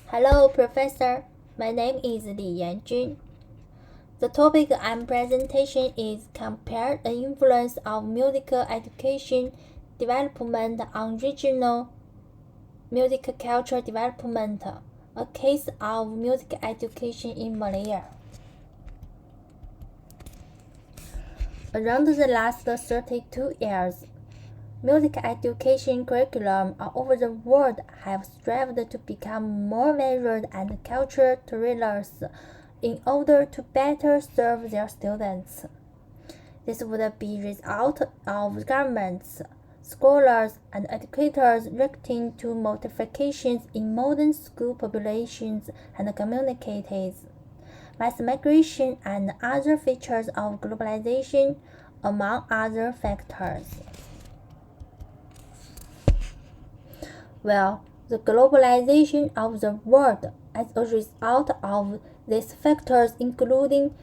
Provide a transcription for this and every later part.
Hello, Professor. My name is Yanjun. The topic I'm presentation is Compare the influence of musical education development on regional music culture development, a case of music education in Malaya. Around the last 32 years, music education curriculum all over the world have strived to become more varied and culture-diverse in order to better serve their students. This would be result of governments, scholars, and educators reacting to modifications in modern school populations and communities, mass migration, and other features of globalization, among other factors. Well, the globalization of the world as a result of these factors including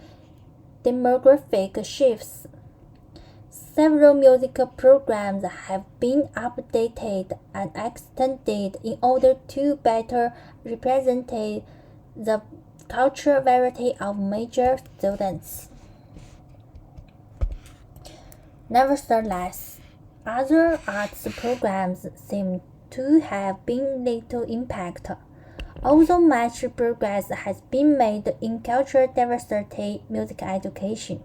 demographic shifts. Several musical programs have been updated and extended in order to better represent the cultural variety of major students. Nevertheless, other arts programs seem to have been little impact, although much progress has been made in cultural diversity music education.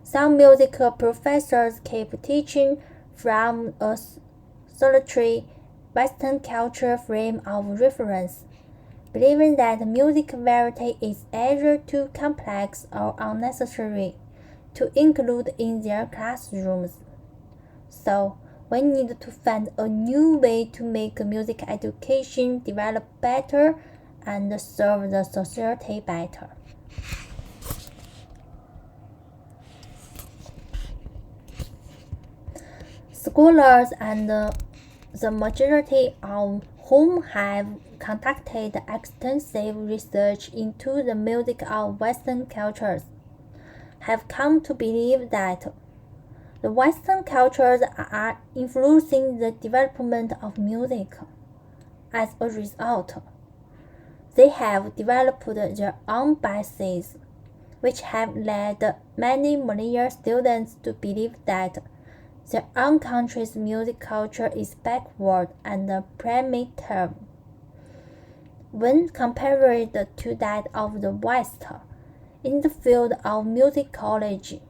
Some musical professors keep teaching from a solitary Western culture frame of reference, believing that music variety is either too complex or unnecessary to include in their classrooms. So, we need to find a new way to make music education develop better and serve the society better. Scholars and the majority of whom have conducted extensive research into the music of Western cultures have come to believe that the Western cultures are influencing the development of music. As a result, they have developed their own biases, which have led many Malayan students to believe that their own country's music culture is backward and primitive when compared to that of the West in the field of musicology.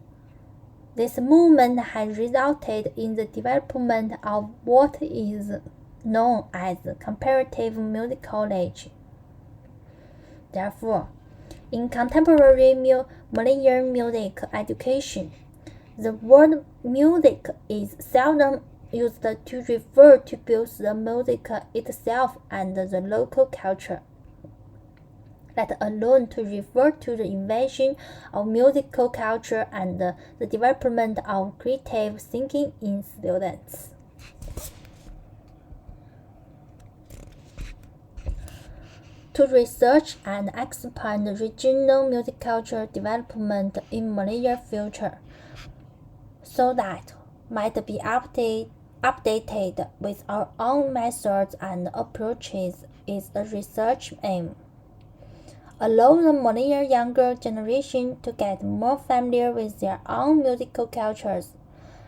This movement has resulted in the development of what is known as comparative musicology. Therefore, in contemporary Malayan music education, the word music is seldom used to refer to both the music itself and the local culture, let alone to refer to the invasion of musical culture and the development of creative thinking in students. To research and expand regional music culture development in Malayan future, so that might be updated with our own methods and approaches is a research aim. Allow the Malayan younger generation to get more familiar with their own musical cultures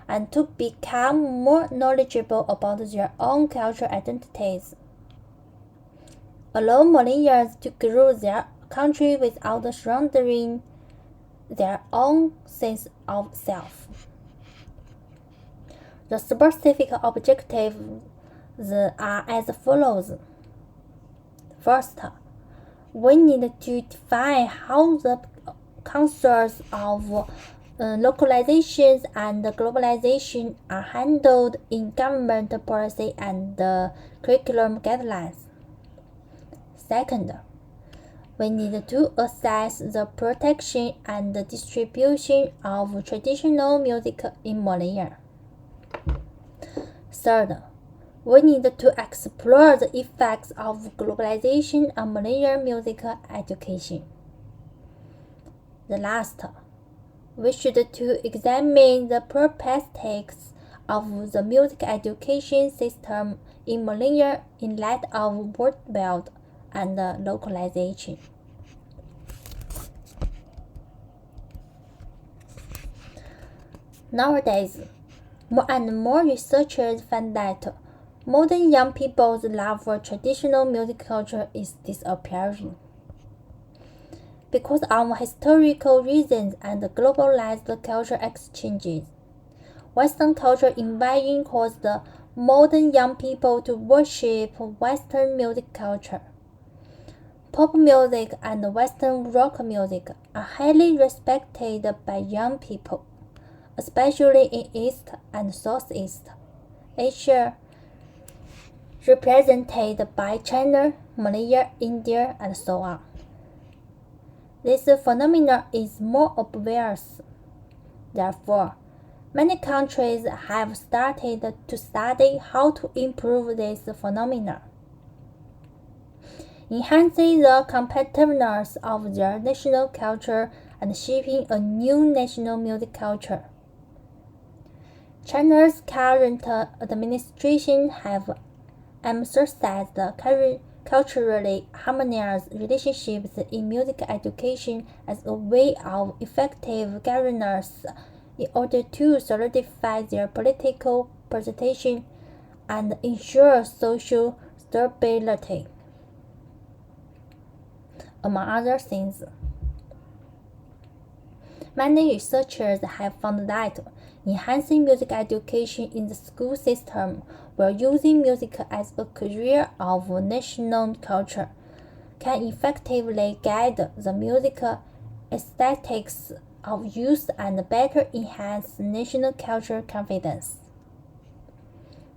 and to become more knowledgeable about their own cultural identities. Allow Malayans to grow their country without surrendering their own sense of self. The specific objectives are as follows. First, we need to define how the concerns of localizations and globalization are handled in government policy and curriculum guidelines. Second, we need to assess the protection and distribution of traditional music in Malaya. Third, we need to explore the effects of globalization on Malayan music education. The last, we should to examine the perspectives of the music education system in Malaya in light of worldwide and localization. Nowadays, more and more researchers find that modern young people's love for traditional music culture is disappearing. Because of historical reasons and globalized cultural exchanges, Western culture invasion caused modern young people to worship Western music culture. Pop music and Western rock music are highly respected by young people, especially in East and Southeast Asia, represented by China, Malaysia, India, and so on. This phenomenon is more obvious. Therefore, many countries have started to study how to improve this phenomenon, enhancing the competitiveness of their national culture and shaping a new national music culture. China's current administration have emphasized culturally harmonious relationships in music education as a way of effective governance in order to solidify their political position and ensure social stability, among other things. Many researchers have found that enhancing music education in the school system while using music as a career of national culture can effectively guide the music aesthetics of youth and better enhance national cultural confidence.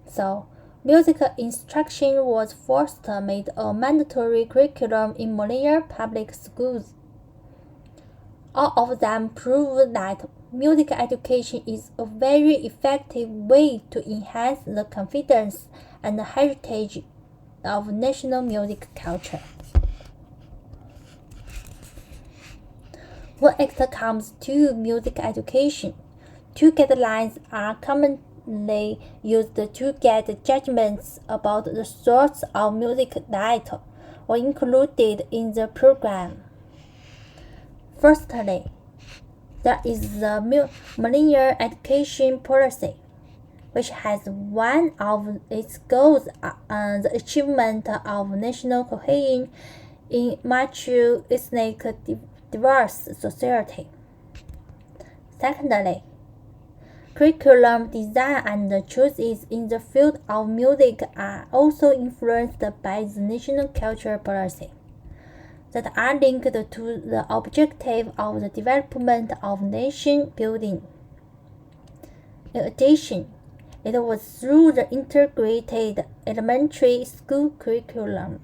So, music instruction was first made a mandatory curriculum in Malaysia public schools. All of them prove that music education is a very effective way to enhance the confidence and heritage of national music culture. When it comes to music education, two guidelines are commonly used to get judgments about the sorts of music that are included in the program. Firstly, there is the Malaysian education policy, which has one of its goals the achievement of national cohesion in multi-ethnic diverse society. Secondly, curriculum design and choices in the field of music are also influenced by the national culture policy that are linked to the objective of the development of nation building. In addition, it was through the integrated elementary school curriculum,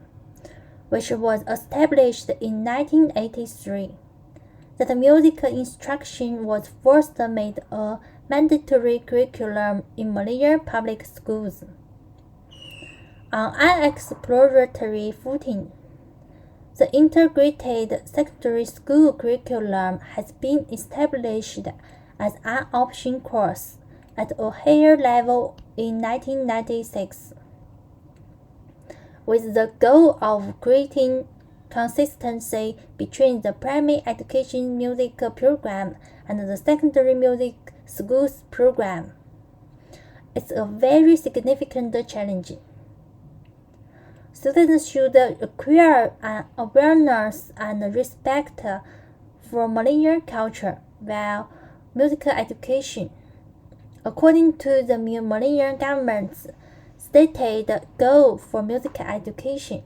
which was established in 1983, that music instruction was first made a mandatory curriculum in Malaysian public schools. On an exploratory footing, the integrated secondary school curriculum has been established as an option course at a higher level in 1996, with the goal of creating consistency between the primary education music program and the secondary music schools program. It's a very significant challenge. Students should acquire an awareness and respect for Malaysian culture while music education, according to the Malaysian government's stated goal for music education.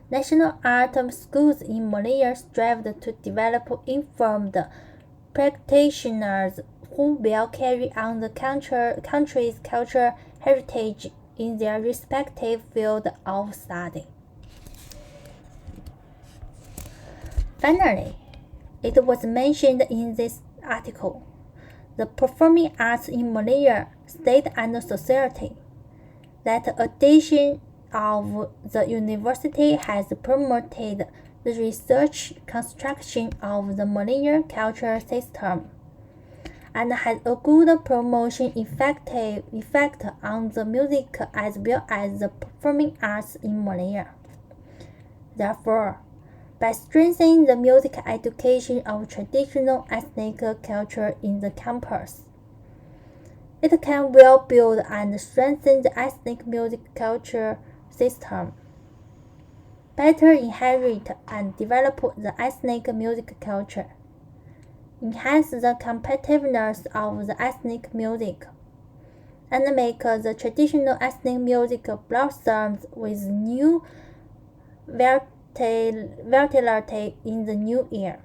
National art schools in Malaysia strive to develop informed practitioners who will carry on the country's cultural heritage in their respective field of study. Finally, it was mentioned in this article, the performing arts in Malaysia, state and society, that addition of the university has promoted the research construction of the Malaysian cultural system and has a good promotion effect on the music as well as the performing arts in Malaysia. Therefore, by strengthening the music education of traditional ethnic culture in the campus, it can well build and strengthen the ethnic music culture system, better inherit and develop the ethnic music culture, enhance the competitiveness of the ethnic music, and make the traditional ethnic music blossom with new vitality in the new year.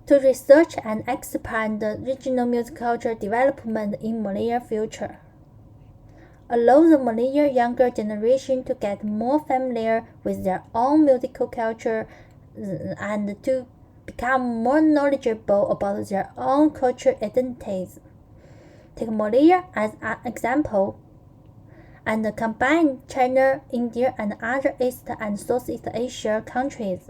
To research and expand the regional music culture development in Malaya future. Allow the Malaya younger generation to get more familiar with their own musical culture and to become more knowledgeable about their own cultural identities. Take Malaya as an example, and combine China, India, and other East and Southeast Asia countries,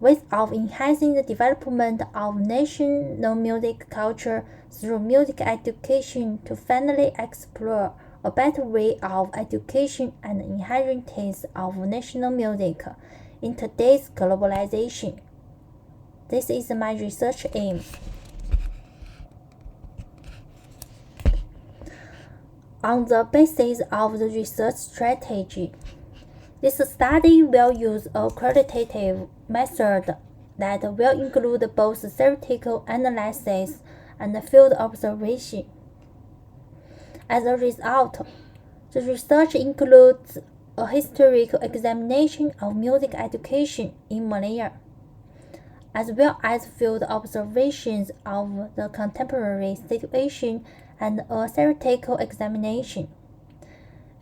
with of enhancing the development of national music culture through music education to finally explore a better way of education and inheritance of national music in today's globalization. This is my research aim. On the basis of the research strategy, this study will use a qualitative method that will include both theoretical analysis and field observation. As a result, the research includes a historical examination of music education in Malaya, as well as field observations of the contemporary situation and a theoretical examination.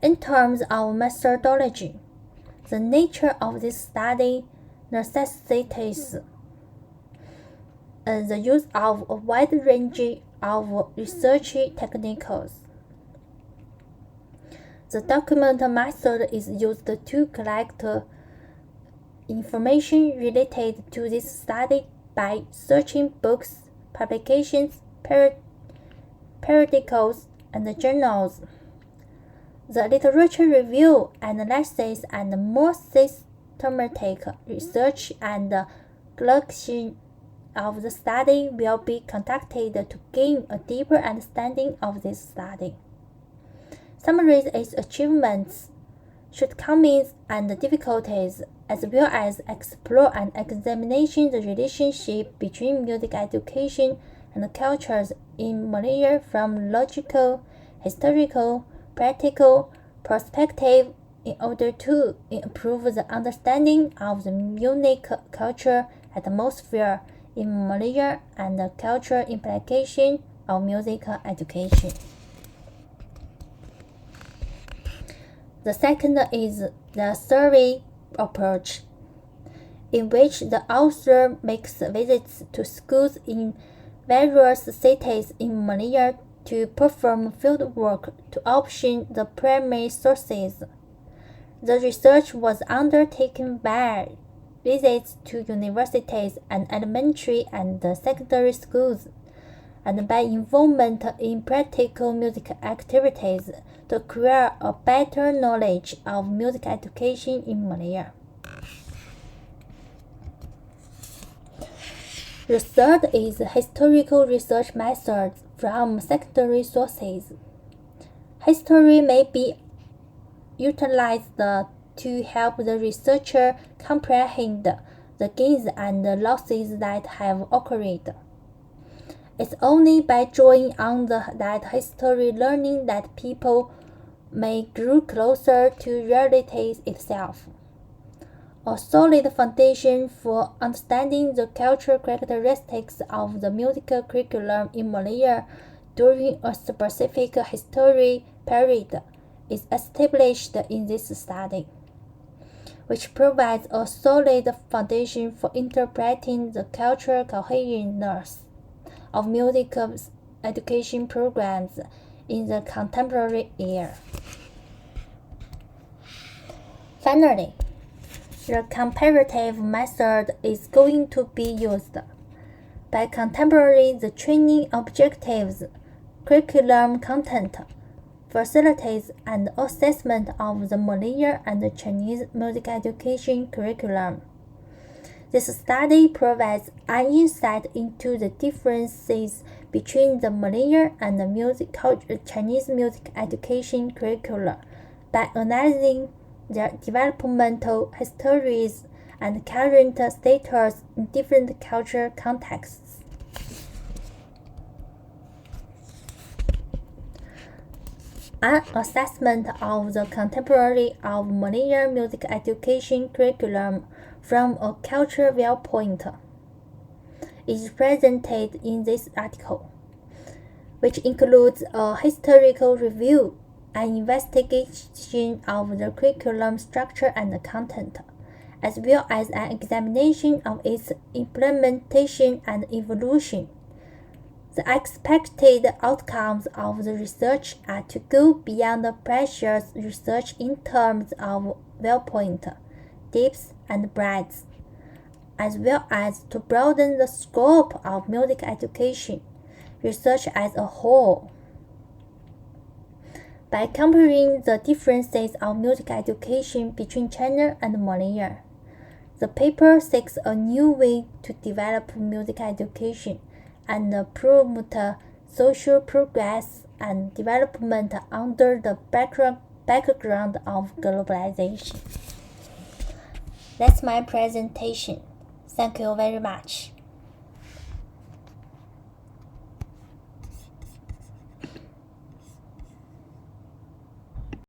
In terms of methodology, the nature of this study necessitates the use of a wide range of research techniques. The document method is used to collect information related to this study by searching books, publications, periodicals, and journals. The literature review, analysis, and more systematic research and collection of the study will be conducted to gain a deeper understanding of this study, summarize its achievements, shortcomings, and difficulties, as well as explore and examine the relationship between music education and cultures in Malaya from logical, historical, practical perspective in order to improve the understanding of the unique culture atmosphere in Malaya and the cultural implication of music education. The second is the survey approach, in which the author makes visits to schools in various cities in Malaya to perform field work to obtain the primary sources. The research was undertaken by visits to universities and elementary and secondary schools, and by involvement in practical music activities to acquire a better knowledge of music education in Malaya. The third is historical research methods from secondary sources. History may be utilized to help the researcher comprehend the gains and losses that have occurred. It's only by drawing on that history learning that people may grow closer to reality itself. A solid foundation for understanding the cultural characteristics of the musical curriculum in Malaya during a specific history period is established in this study, which provides a solid foundation for interpreting the cultural coherence of music education programs in the contemporary era. Finally, the comparative method is going to be used. By contemporary, the training objectives, curriculum content, facilitates an assessment of the Malay and Chinese music education curriculum. This study provides an insight into the differences between the Malay and the Chinese music education curricula by analyzing their developmental histories and current status in different cultural contexts. An assessment of the contemporary of Malay music education curriculum from a cultural viewpoint is presented in this article, which includes a historical review, an investigation of the curriculum structure and content, as well as an examination of its implementation and evolution. The expected outcomes of the research are to go beyond the previous research in terms of viewpoint, depth, and breadth, as well as to broaden the scope of music education research as a whole. By comparing the differences of music education between China and Malay, the paper seeks a new way to develop music education and promote social progress and development under the background of globalization. That's my presentation. Thank you very much.